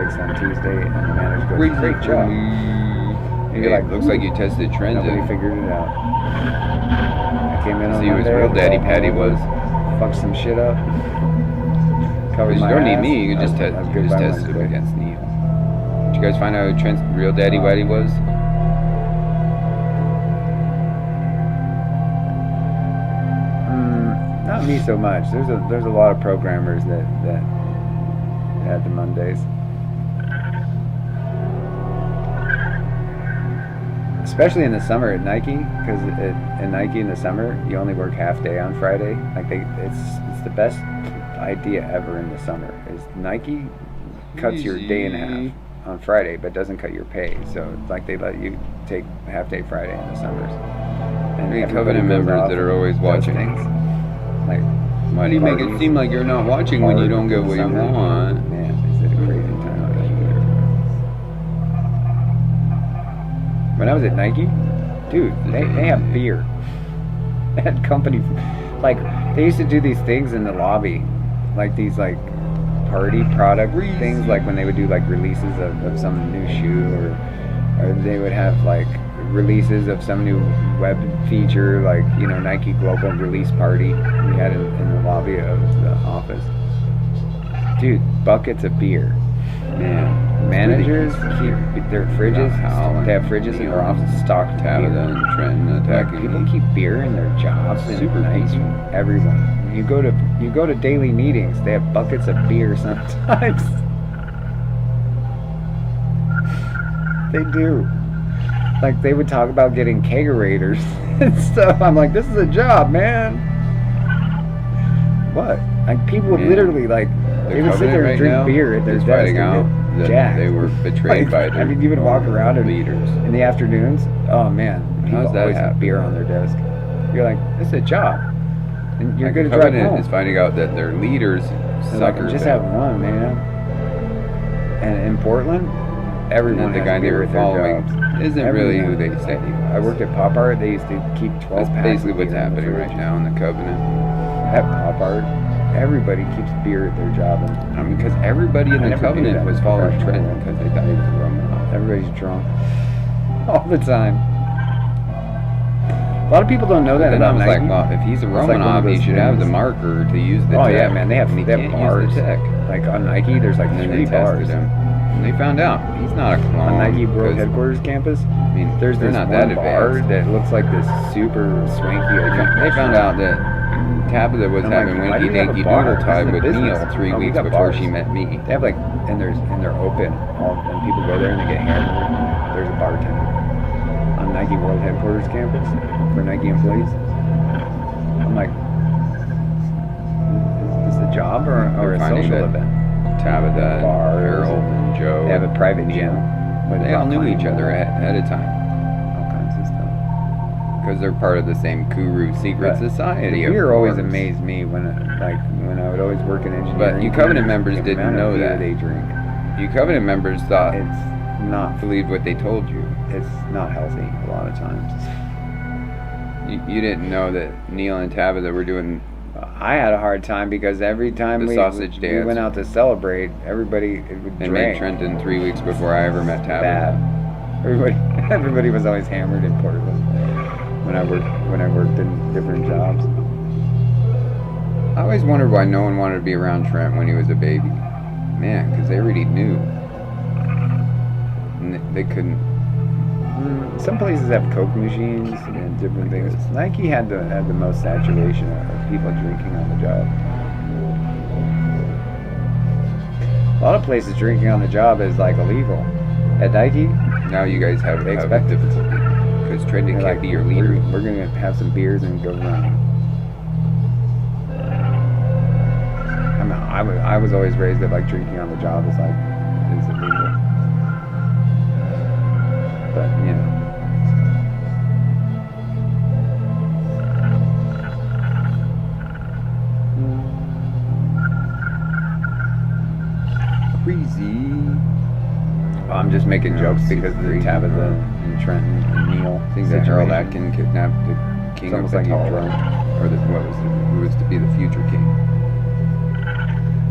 fixed on Tuesday, and the manager goes, "Great job." And you're like, looks like you tested trends. Nobody figured it out. I came in on See who his Monday, real daddy Patty was. Fucked some shit up. Covered You my don't need ass. me. You can just I was good just by test him Wednesday. against Neil. Did you guys find out who Trent's real daddy Whitey was? Not me so much. There's a lot of programmers that had the Mondays. Especially in the summer at Nike, because at Nike in the summer you only work half day on Friday. Like it's the best idea ever in the summer. Is Nike cuts your day in half on Friday, but doesn't cut your pay. So it's like they let you take half day Friday in the summers. And Covenant members that are always watching. Things. Like, why do you make it seem like you're not watching when you don't get what you want? Man, is it a crazy time out here. When I was at Nike, dude, they have beer. They had company, like, they used to do these things in the lobby, like these, like, party product things, like when they would do, like, releases of some new shoe, or they would have, like, releases of some new web feature, like, you know, Nike Global Release Party we had in the lobby of the office. Dude, buckets of beer. Man, managers keep their fridges. They have fridges in their office stocked. Tabitha and Trent attacking. People keep beer in their jobs. Super nice. Everyone. You go to daily meetings. They have buckets of beer sometimes. They do. Like, they would talk about getting kegerators and stuff. I'm like, this is a job, man. What? Like, people would literally, like, they would sit there and drink beer at their desk and get jacked. They were betrayed by their you would walk around leaders in the afternoons. Oh, man. People always have beer on their desk. You're like, this is a job. And you're going to drive home. Is finding out that their leaders suckers. Just have one, man. And in Portland, everyone the guy they were following isn't really who they say he was. I worked at Pop Art. They used to keep 12 That's packs. basically what's happening right now in the Covenant. At Pop Art, everybody keeps beer at their job. I mean, because everybody in the Covenant was following Trent because they thought he was a Romanov. Everybody's drunk all the time. A lot of people don't know that about Nike. Like, well, if he's a Romanov, he should have the marker to use the tech. Oh yeah, man, they have bars. Use the tech. Like on Nike, there's like 3 bars. And they found out he's not a clone. On Nike World Headquarters campus, I mean, there's this not one that bar that looks like this super swanky. They found out that Tabitha was having winky dinky doodle time with Neil 3 weeks before she met me. They have like, and they're open. And people go there and they get hammered. There's a bartender on Nike World Headquarters campus for Nike employees. I'm like, is this a job or a social event? Tabitha, Harold, and Joe. They have a private gym. They all knew each other ahead of time. All kinds of stuff. Because they're part of the same Kuru secret society. The beer always amazed me when I would always work in engineering. But you Covenant members didn't know that. They drink. You Covenant members thought it's not believed what they told you. It's not healthy a lot of times. You didn't know that Neil and Tabitha were doing. I had a hard time because every time we went out to celebrate, everybody would drink. Met Trenton 3 weeks before I ever met Tabitha. Bad. Everybody was always hammered in Portland when I worked in different jobs. I always wondered why no one wanted to be around Trent when he was a baby. Man, because they already knew. And they couldn't. Some places have Coke machines and different things. Nike had the most saturation of people drinking on the job. A lot of places drinking on the job is like illegal. At Nike, now you guys have expect it to be. Because Trenton can't be your leader. We're gonna have some beers and go run. I mean, I was always raised that like drinking on the job is illegal. But you know. Crazy. I'm just making jokes because of the Tabitha and Trenton and Neil. Things that Charles Atkin kidnapped the king of the tall drunk, or who was to be the future king.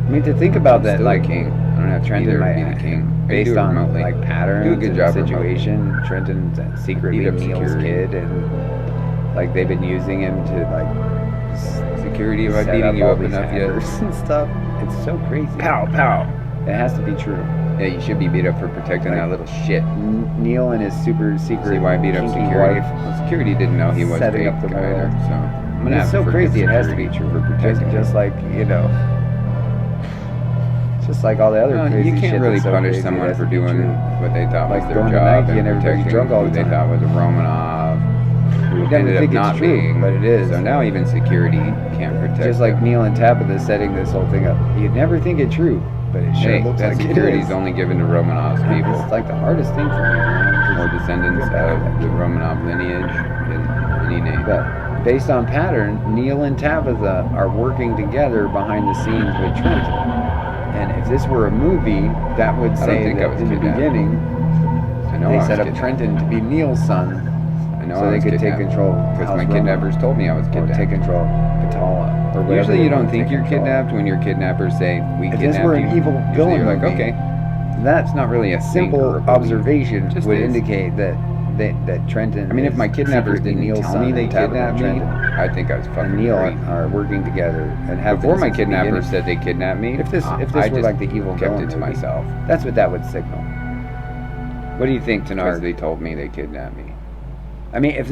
I mean, to think about that, like king. I don't have to be Trenton there to might, be the king. I based do it on remotely. like patterns Do a good and job situation, Trenton's secretly Beat up Neil's security. kid, and like they've been using him to like Security, am I set beating you all up these enough yet? hackers and stuff. It's so crazy. Pow, pow. It has to be true. Yeah, you should be beat up for protecting Like, that little shit. Neil and his super secret See why I beat up kinky security? wife Well, security didn't know he was setting fake up the either, world. so I'm gonna It's have so to forgive crazy. It has to be security true. for protecting Just me. like just like all the other No, crazy you shit can't really that's so punish crazy, it someone has for to be doing true. what they thought Like was their going to job Nike and everybody's protecting drunk all who the they time. thought was a Romanov. Who You never ended up think it's not true, being, but it is. So now even security can't protect. Just like them. Neil and Tabitha setting this whole thing up. You'd never think it true, but it sure Hey, looks that like security it is is. only given to Romanov's people. It's like the hardest thing for me, man. Or descendants of the Romanov lineage in any name. But based on pattern, Neil and Tabitha are working together behind the scenes with Trenton. And if this were a movie, that would I don't say think I that was in the kidnapped. beginning, I know they I was set up kidnapped. Trenton to be Neil's son, I know so I they was could take kidnapped. control of Because House my Romanov, kidnappers told me I was or kidnapped. take control of Katala, or whatever. Usually they you don't want to think take you're control of. kidnapped when your kidnappers say, we If kidnapped this were you. an evil Usually villain you're like, movie, okay. That's It's not really a saint or simple a bully. observation Just would is. indicate that Trenton. I mean, if is my kidnappers secretly didn't Neil's tell son me they and Tabitha kidnapped me, Trenton, I'd think I was and fucking Neil great. are working together and have Before been my since the kidnappers beginning. said they kidnapped me, If this I were just like the evil kept villain it to movie, myself. that's what that would signal. What do you think, Because Tenard? they told me they kidnapped me. I mean, if